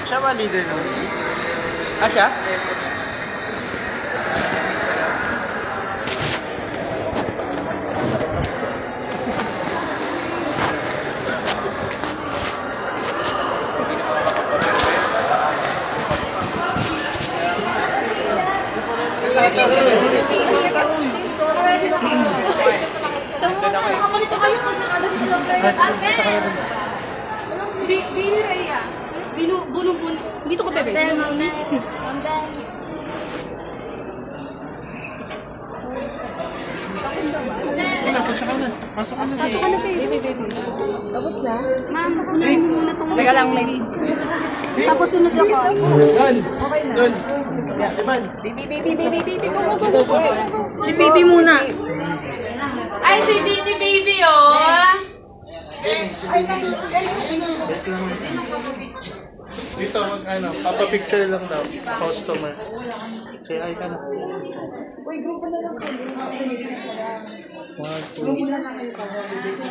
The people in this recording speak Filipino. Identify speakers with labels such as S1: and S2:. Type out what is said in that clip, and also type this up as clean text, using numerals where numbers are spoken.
S1: Siya ba leader naman?
S2: Ah, siya?
S3: Bunong-bunong. Dito ka, bebe.
S1: Pasok ka na.
S3: Pasok ka na, baby. Tapos na? Ma'am, unahin mo muna itong baby. Tapos sunod ako.
S1: Dol! Dol! Iban!
S3: Si baby muna.
S4: Ay, si Bini Baby, oh.
S1: Dito, papapicture lang daw. Customer. Say hi ka na. Uy, grupo na lang. 1, 2.